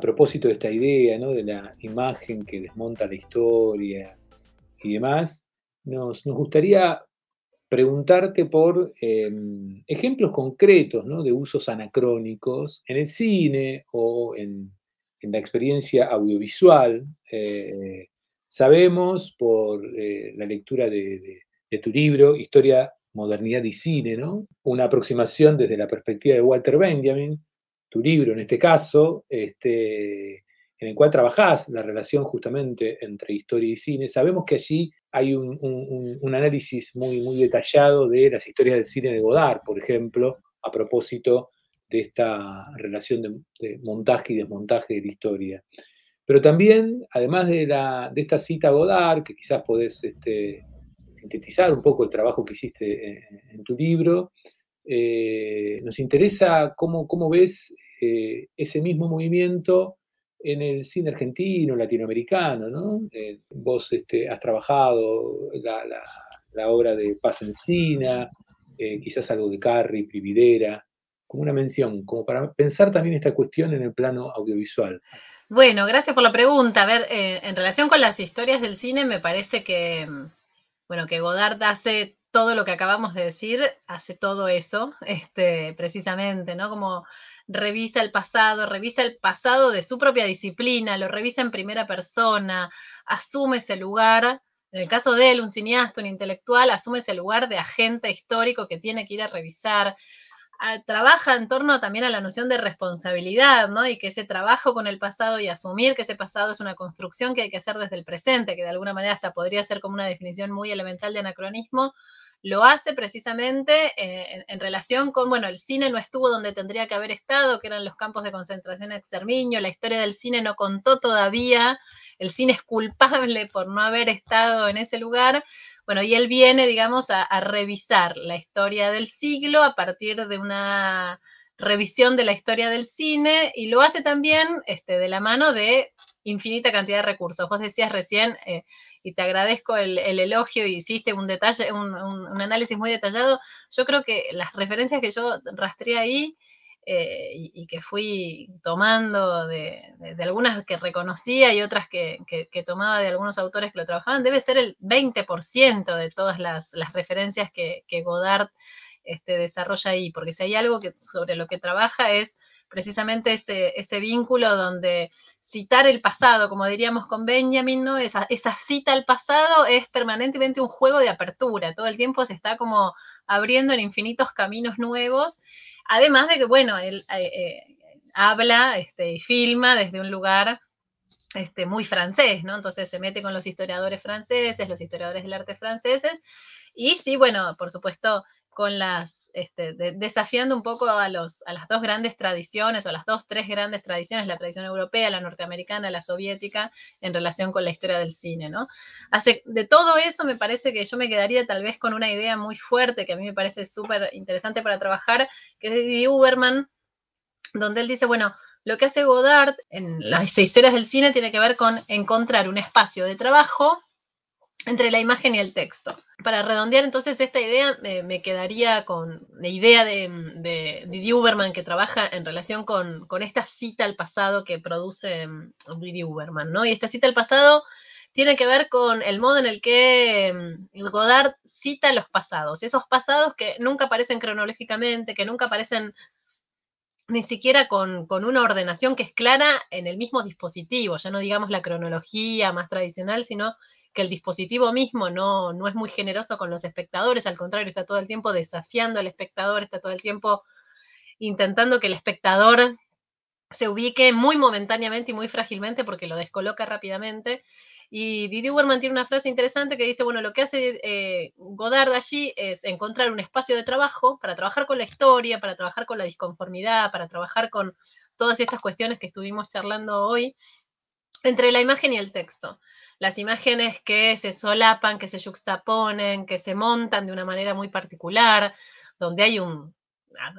propósito de esta idea, ¿no? De la imagen que desmonta la historia y demás, nos gustaría preguntarte por ejemplos concretos, ¿no? De usos anacrónicos en el cine o en la experiencia audiovisual. Sabemos por la lectura de tu libro, Historia, Modernidad y Cine, ¿no? Una aproximación desde la perspectiva de Walter Benjamin, tu libro en este caso, en el cual trabajás la relación justamente entre historia y cine. Sabemos que allí hay un análisis muy detallado de las historias del cine de Godard, por ejemplo, a propósito de esta relación de montaje y desmontaje de la historia. Pero también, además de esta cita a Godard, que quizás podés sintetizar un poco el trabajo que hiciste en tu libro, nos interesa cómo ves ese mismo movimiento en el cine argentino, latinoamericano, ¿no? Vos has trabajado la obra de Paz Encina, quizás algo de Carri, Prividera, como una mención, como para pensar también esta cuestión en el plano audiovisual. Bueno, gracias por la pregunta. A ver, en relación con las historias del cine, me parece que, bueno, que Godard hace todo lo que acabamos de decir, hace todo eso, precisamente, ¿no? Como revisa el pasado de su propia disciplina, lo revisa en primera persona, asume ese lugar. En el caso de él, un cineasta, un intelectual, asume ese lugar de agente histórico que tiene que ir a revisar, trabaja en torno también a la noción de responsabilidad, ¿no? Y que ese trabajo con el pasado y asumir que ese pasado es una construcción que hay que hacer desde el presente, que de alguna manera hasta podría ser como una definición muy elemental de anacronismo, lo hace precisamente en relación con, bueno, el cine no estuvo donde tendría que haber estado, que eran los campos de concentración y exterminio, la historia del cine no contó todavía, el cine es culpable por no haber estado en ese lugar. Bueno, y él viene, digamos, a revisar la historia del siglo a partir de una revisión de la historia del cine y lo hace también de la mano de infinita cantidad de recursos. Vos decías recién, y te agradezco el elogio y hiciste un detalle, un análisis muy detallado. Yo creo que las referencias que yo rastreé ahí y que fui tomando de algunas que reconocía y otras que tomaba de algunos autores que lo trabajaban, debe ser el 20% de todas las referencias que Godard desarrolla ahí, porque si hay algo sobre lo que trabaja es precisamente ese vínculo donde citar el pasado, como diríamos con Benjamin, ¿no? Esa cita al pasado es permanentemente un juego de apertura, todo el tiempo se está como abriendo en infinitos caminos nuevos. Además de que, bueno, él habla y filma desde un lugar muy francés, ¿no? Entonces se mete con los historiadores franceses, los historiadores del arte franceses, y sí, bueno, por supuesto, con desafiando un poco a las dos grandes tradiciones, o a las tres grandes tradiciones, la tradición europea, la norteamericana, la soviética, en relación con la historia del cine, ¿no? De todo eso me parece que yo me quedaría tal vez con una idea muy fuerte, que a mí me parece súper interesante para trabajar, que es de Didi Uberman, donde él dice, bueno, lo que hace Godard en las historias del cine tiene que ver con encontrar un espacio de trabajo entre la imagen y el texto. Para redondear entonces esta idea, me quedaría con la idea de Didi Uberman, que trabaja en relación con esta cita al pasado que produce Didi Uberman, ¿no? Y esta cita al pasado tiene que ver con el modo en el que Godard cita los pasados, esos pasados que nunca aparecen cronológicamente, que nunca aparecen ni siquiera con una ordenación que es clara en el mismo dispositivo, ya no digamos la cronología más tradicional, sino que el dispositivo mismo no es muy generoso con los espectadores, al contrario, está todo el tiempo desafiando al espectador, está todo el tiempo intentando que el espectador se ubique muy momentáneamente y muy frágilmente porque lo descoloca rápidamente. Y Didi Uberman tiene una frase interesante que dice, bueno, lo que hace Godard allí es encontrar un espacio de trabajo para trabajar con la historia, para trabajar con la disconformidad, para trabajar con todas estas cuestiones que estuvimos charlando hoy, entre la imagen y el texto. Las imágenes que se solapan, que se yuxtaponen, que se montan de una manera muy particular, donde hay un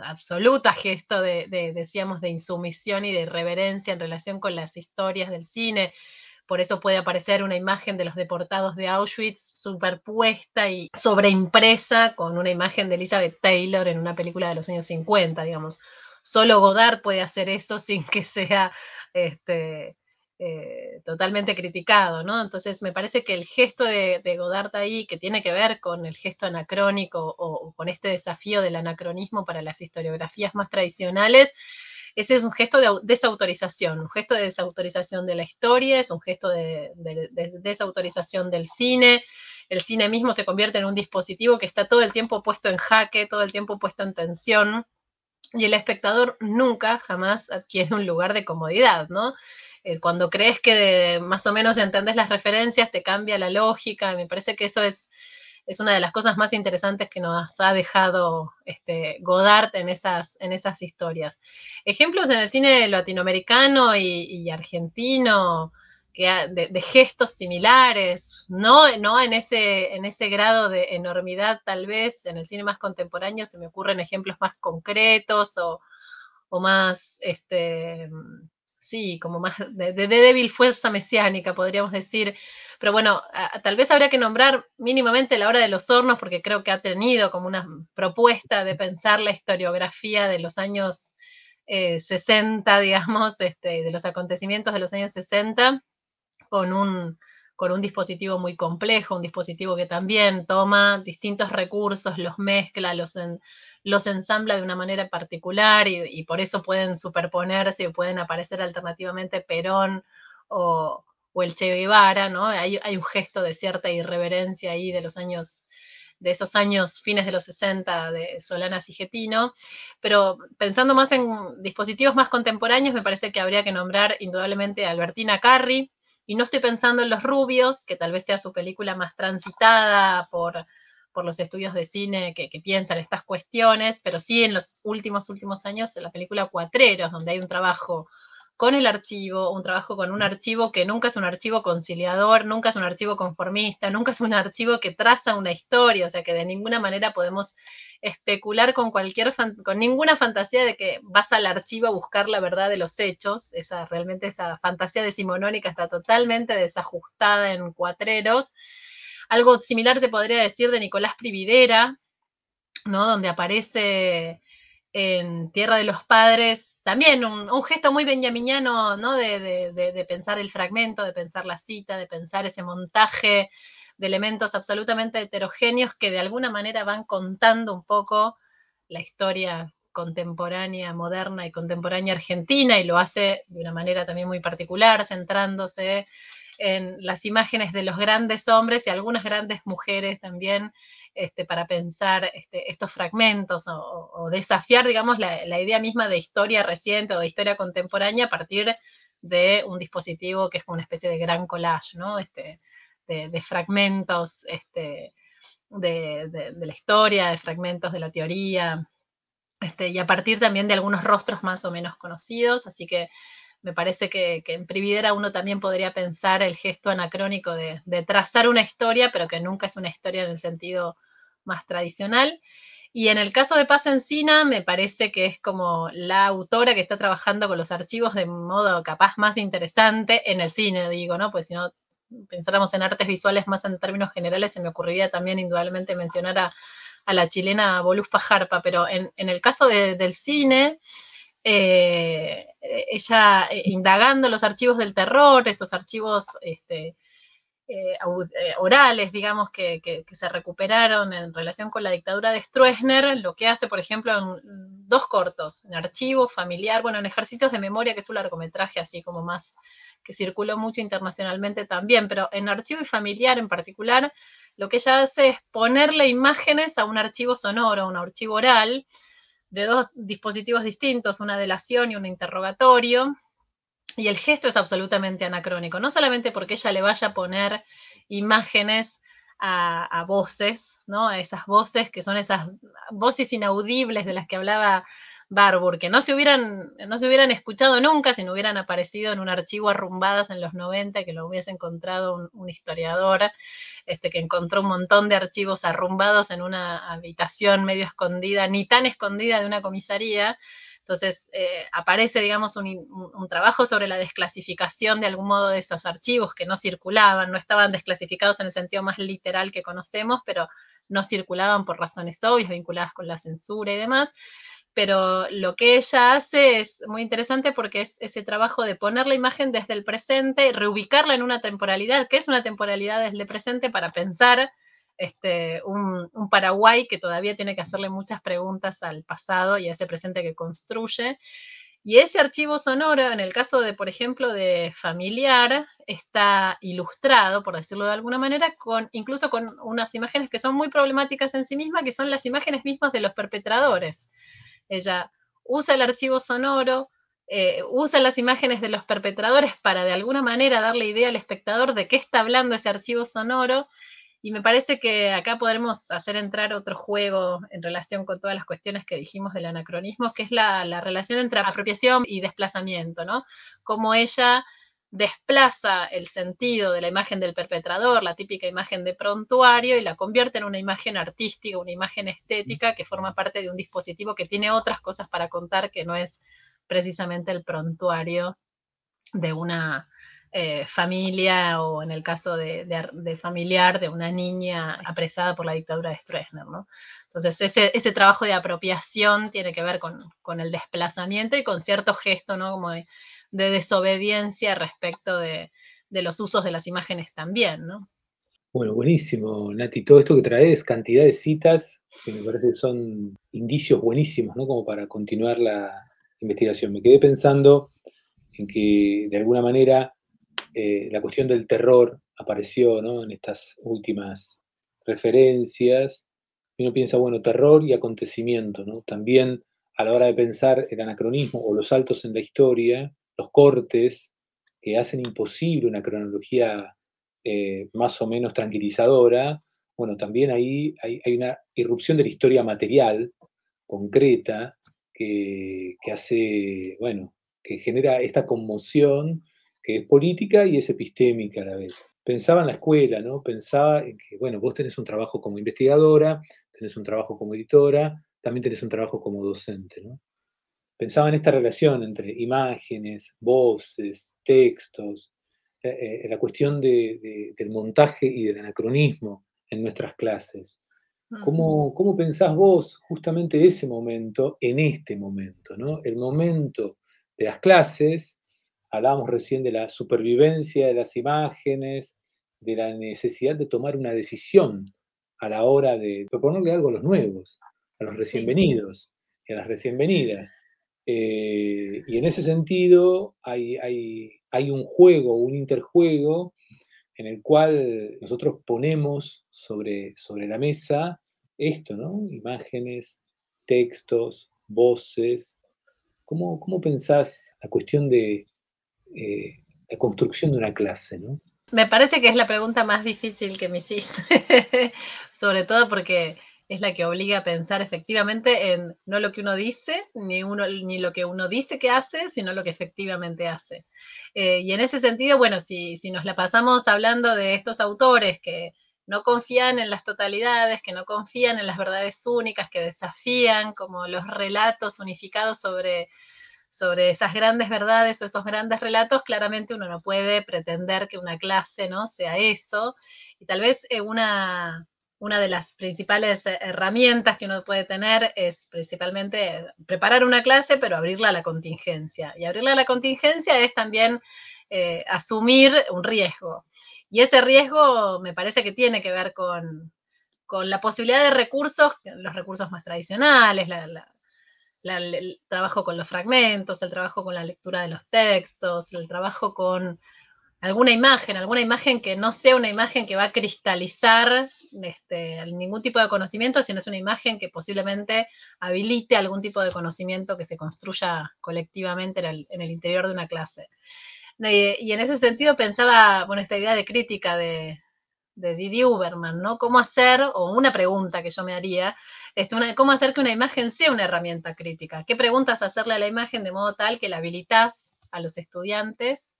absoluta gesto decíamos, de insumisión y de reverencia en relación con las historias del cine. Por eso puede aparecer una imagen de los deportados de Auschwitz superpuesta y sobreimpresa con una imagen de Elizabeth Taylor en una película de los años 50, digamos. Solo Godard puede hacer eso sin que sea totalmente criticado, ¿no? Entonces me parece que el gesto de Godard ahí, que tiene que ver con el gesto anacrónico o con este desafío del anacronismo para las historiografías más tradicionales, ese es un gesto de desautorización, un gesto de desautorización de la historia, es un gesto de desautorización del cine. El cine mismo se convierte en un dispositivo que está todo el tiempo puesto en jaque, todo el tiempo puesto en tensión, y el espectador nunca, jamás adquiere un lugar de comodidad, ¿no? Cuando crees que más o menos entendés las referencias, te cambia la lógica. Me parece que eso es una de las cosas más interesantes que nos ha dejado Godard en esas historias. Ejemplos en el cine latinoamericano y argentino de gestos similares, no en ese grado de enormidad tal vez, en el cine más contemporáneo se me ocurren ejemplos más concretos o más, sí, como más de débil fuerza mesiánica, podríamos decir. Pero bueno, tal vez habría que nombrar mínimamente La Hora de los Hornos, porque creo que ha tenido como una propuesta de pensar la historiografía de los años 60, digamos, de los acontecimientos de los años 60, con un dispositivo muy complejo, un dispositivo que también toma distintos recursos, los mezcla, los ensambla de una manera particular y por eso pueden superponerse y pueden aparecer alternativamente Perón o el Che Guevara, ¿no? Hay un gesto de cierta irreverencia ahí de esos años fines de los 60 de Solana Cigetino, pero pensando más en dispositivos más contemporáneos, me parece que habría que nombrar indudablemente a Albertina Carri, y no estoy pensando en Los Rubios, que tal vez sea su película más transitada por los estudios de cine que piensan estas cuestiones, pero sí en los últimos años, en la película Cuatreros, donde hay un trabajo con el archivo, un trabajo con un archivo que nunca es un archivo conciliador, nunca es un archivo conformista, nunca es un archivo que traza una historia, o sea que de ninguna manera podemos especular con ninguna fantasía de que vas al archivo a buscar la verdad de los hechos. Realmente esa fantasía decimonónica está totalmente desajustada en Cuatreros. Algo similar se podría decir de Nicolás Prividera, ¿no? Donde aparece en Tierra de los Padres, también un gesto muy benjaminiano, ¿no? De pensar el fragmento, de pensar la cita, de pensar ese montaje de elementos absolutamente heterogéneos que de alguna manera van contando un poco la historia contemporánea, moderna y contemporánea argentina, y lo hace de una manera también muy particular, centrándose en las imágenes de los grandes hombres y algunas grandes mujeres también, para pensar estos fragmentos o desafiar, digamos, la idea misma de historia reciente o de historia contemporánea a partir de un dispositivo que es como una especie de gran collage, ¿no? De fragmentos de la historia, de fragmentos de la teoría, y a partir también de algunos rostros más o menos conocidos, así que me parece que en Prividera uno también podría pensar el gesto anacrónico de trazar una historia, pero que nunca es una historia en el sentido más tradicional. Y en el caso de Paz Encina, me parece que es como la autora que está trabajando con los archivos de modo capaz más interesante en el cine, digo, ¿no? Pues si no pensáramos en artes visuales más en términos generales, se me ocurriría también indudablemente mencionar a la chilena Voluspa Jarpa, pero en el caso del cine, ella indagando los archivos del terror, esos archivos orales, digamos, que se recuperaron en relación con la dictadura de Stroessner, lo que hace, por ejemplo, en dos cortos, en Archivo Familiar, bueno, en Ejercicios de Memoria, que es un largometraje así como más, que circuló mucho internacionalmente también, pero en Archivo y Familiar en particular, lo que ella hace es ponerle imágenes a un archivo sonoro, a un archivo oral, de dos dispositivos distintos, una delación y un interrogatorio, y el gesto es absolutamente anacrónico, no solamente porque ella le vaya a poner imágenes a voces, ¿no? A esas voces que son esas voces inaudibles de las que hablaba Barbour, que no se hubieran escuchado nunca si no hubieran aparecido en un archivo arrumbadas en los 90, que lo hubiese encontrado un historiador, que encontró un montón de archivos arrumbados en una habitación medio escondida, ni tan escondida de una comisaría. Entonces, aparece, digamos, un trabajo sobre la desclasificación de algún modo de esos archivos que no circulaban, no estaban desclasificados en el sentido más literal que conocemos, pero no circulaban por razones obvias, vinculadas con la censura y demás. pero lo que ella hace es muy interesante porque es ese trabajo de poner la imagen desde el presente, reubicarla en una temporalidad, que es una temporalidad desde el presente para pensar un Paraguay que todavía tiene que hacerle muchas preguntas al pasado y a ese presente que construye. Y ese archivo sonoro, en el caso de, por ejemplo, de Familiar, está ilustrado, por decirlo de alguna manera, incluso con unas imágenes que son muy problemáticas en sí mismas, que son las imágenes mismas de los perpetradores. Ella usa el archivo sonoro, usa las imágenes de los perpetradores para de alguna manera darle idea al espectador de qué está hablando ese archivo sonoro, y me parece que acá podremos hacer entrar otro juego en relación con todas las cuestiones que dijimos del anacronismo, que es la relación entre apropiación y desplazamiento, ¿no? Cómo ella desplaza el sentido de la imagen del perpetrador, la típica imagen de prontuario, y la convierte en una imagen artística, una imagen estética que forma parte de un dispositivo que tiene otras cosas para contar, que no es precisamente el prontuario de una familia, o en el caso de Familiar, de una niña apresada por la dictadura de Stroessner, ¿no? Entonces ese trabajo de apropiación tiene que ver con el desplazamiento y con cierto gesto, ¿no? Como de desobediencia respecto de los usos de las imágenes también, ¿no? Bueno, buenísimo, Nati. Todo esto que traes, cantidad de citas que me parece que son indicios buenísimos, ¿no? Como para continuar la investigación. Me quedé pensando en que de alguna manera la cuestión del terror apareció, ¿no? En estas últimas referencias. Y uno piensa, bueno, terror y acontecimiento, ¿no? También a la hora de pensar el anacronismo o los saltos en la historia, los cortes que hacen imposible una cronología más o menos tranquilizadora, bueno, también ahí hay una irrupción de la historia material, concreta, que hace, bueno, que genera esta conmoción que es política y es epistémica a la vez. Pensaba en la escuela, ¿no? Pensaba en que, bueno, vos tenés un trabajo como investigadora, tenés un trabajo como editora, también tenés un trabajo como docente, ¿no? Pensaba en esta relación entre imágenes, voces, textos, la cuestión del montaje y del anacronismo en nuestras clases. ¿Cómo pensás vos justamente ese momento en este momento, ¿no? El momento de las clases, hablábamos recién de la supervivencia de las imágenes, de la necesidad de tomar una decisión a la hora de proponerle algo a los nuevos, a los recién Sí. venidos y a las recién venidas. Y en ese sentido hay un juego, un interjuego en el cual nosotros ponemos sobre la mesa esto, ¿no? Imágenes, textos, voces. ¿Cómo pensás la cuestión de la construcción de una clase, ¿no? Me parece que es la pregunta más difícil que me hiciste, sobre todo porque es la que obliga a pensar efectivamente en no lo que uno dice, ni lo que uno dice que hace, sino lo que efectivamente hace. Y en ese sentido, bueno, si nos la pasamos hablando de estos autores que no confían en las totalidades, que no confían en las verdades únicas, que desafían como los relatos unificados sobre esas grandes verdades o esos grandes relatos, claramente uno no puede pretender que una clase, ¿no?, sea eso. Y tal vez una de las principales herramientas que uno puede tener es principalmente preparar una clase, pero abrirla a la contingencia. Y abrirla a la contingencia es también asumir un riesgo. Y ese riesgo me parece que tiene que ver con la posibilidad de recursos, los recursos más tradicionales, el trabajo con los fragmentos, el trabajo con la lectura de los textos, el trabajo con alguna imagen que no sea una imagen que va a cristalizar ningún tipo de conocimiento, sino es una imagen que posiblemente habilite algún tipo de conocimiento que se construya colectivamente en el interior de una clase. Y en ese sentido pensaba, bueno, esta idea de crítica de Didi Uberman, ¿no? ¿Cómo hacer, o una pregunta que yo me haría, cómo hacer que una imagen sea una herramienta crítica? ¿Qué preguntas hacerle a la imagen de modo tal que la habilitas a los estudiantes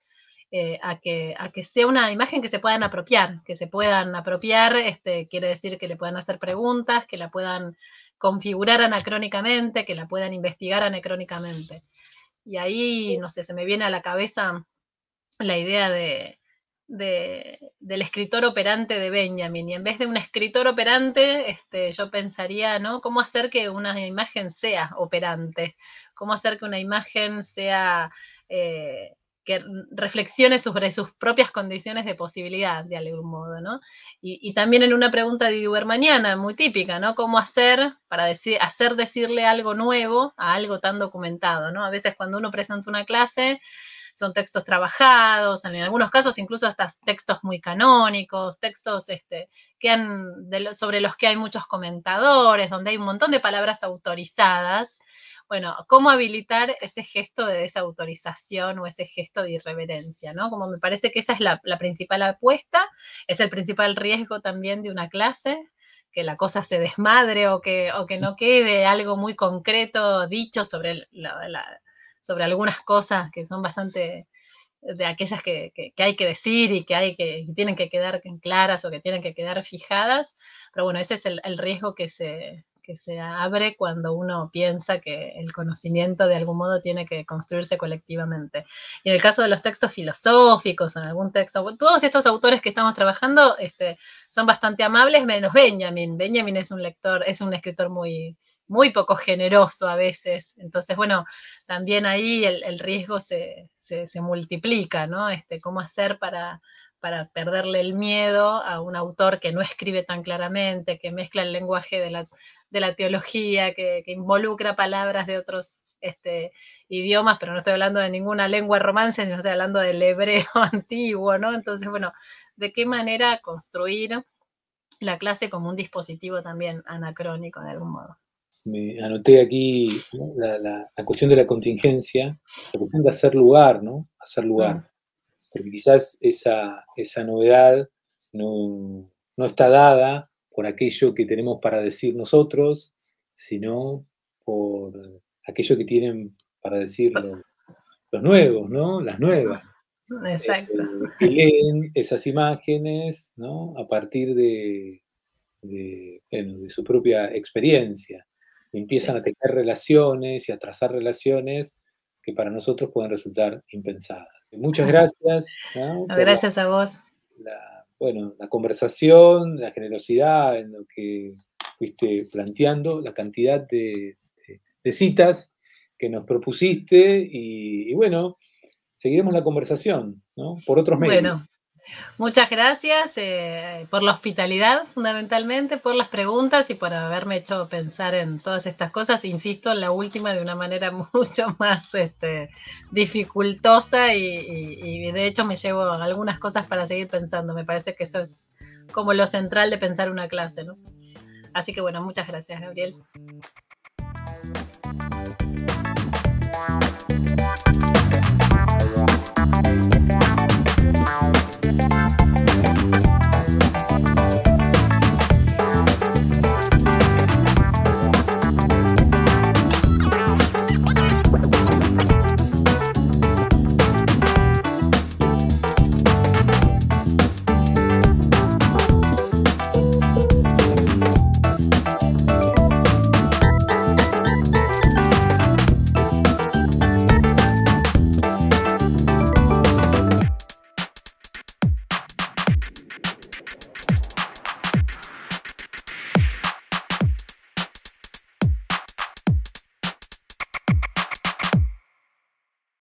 a que sea una imagen que se puedan apropiar, quiere decir que le puedan hacer preguntas, que la puedan configurar anacrónicamente, que la puedan investigar anacrónicamente? Y ahí, no sé, se me viene a la cabeza la idea del escritor operante de Benjamin, y en vez de un escritor operante, yo pensaría, ¿no? ¿Cómo hacer que una imagen sea operante? ¿Cómo hacer que una imagen sea, que reflexione sobre sus propias condiciones de posibilidad, de algún modo, ¿no? Y también en una pregunta de Dubermaniana, muy típica, ¿no? ¿Cómo hacer para hacer decirle algo nuevo a algo tan documentado, ¿no? A veces cuando uno presenta una clase, son textos trabajados, en algunos casos incluso hasta textos muy canónicos, textos sobre los que hay muchos comentadores, donde hay un montón de palabras autorizadas. Bueno, ¿cómo habilitar ese gesto de desautorización o ese gesto de irreverencia, ¿no? Como me parece que esa es la principal apuesta, es el principal riesgo también de una clase, que la cosa se desmadre o que no quede algo muy concreto dicho sobre algunas cosas que son bastante de aquellas que hay que decir y que tienen que quedar claras o que tienen que quedar fijadas. Pero bueno, ese es el riesgo que se abre cuando uno piensa que el conocimiento de algún modo tiene que construirse colectivamente. Y en el caso de los textos filosóficos, en algún texto, todos estos autores que estamos trabajando son bastante amables, menos Benjamin. Benjamin es un lector, es un escritor muy, muy poco generoso a veces. Entonces, bueno, también ahí el riesgo se multiplica, ¿no? ¿Cómo hacer para perderle el miedo a un autor que no escribe tan claramente, que mezcla el lenguaje de la teología, que involucra palabras de otros idiomas, pero no estoy hablando de ninguna lengua romance, sino estoy hablando del hebreo antiguo, ¿no? Entonces, bueno, ¿de qué manera construir la clase como un dispositivo también anacrónico de algún modo? Me anoté aquí, ¿no? La cuestión de la contingencia, la cuestión de hacer lugar, ¿no? Hacer lugar. Porque quizás esa novedad no está dada por aquello que tenemos para decir nosotros, sino por aquello que tienen para decir los nuevos, ¿no? Las nuevas, Exacto. que leen esas imágenes, ¿no? A partir bueno, de su propia experiencia. Y empiezan Sí. a tejer relaciones y a trazar relaciones que para nosotros pueden resultar impensadas. Muchas gracias, ¿no? No, Por gracias a vos. bueno, la conversación, la generosidad en lo que fuiste planteando, la cantidad de citas que nos propusiste y bueno, seguiremos la conversación, ¿no? Por otros medios. Bueno, muchas gracias por la hospitalidad, fundamentalmente, por las preguntas y por haberme hecho pensar en todas estas cosas. Insisto, en la última de una manera mucho más dificultosa y de hecho me llevo algunas cosas para seguir pensando. Me parece que eso es como lo central de pensar una clase, ¿no? Así que bueno, muchas gracias, Gabriel.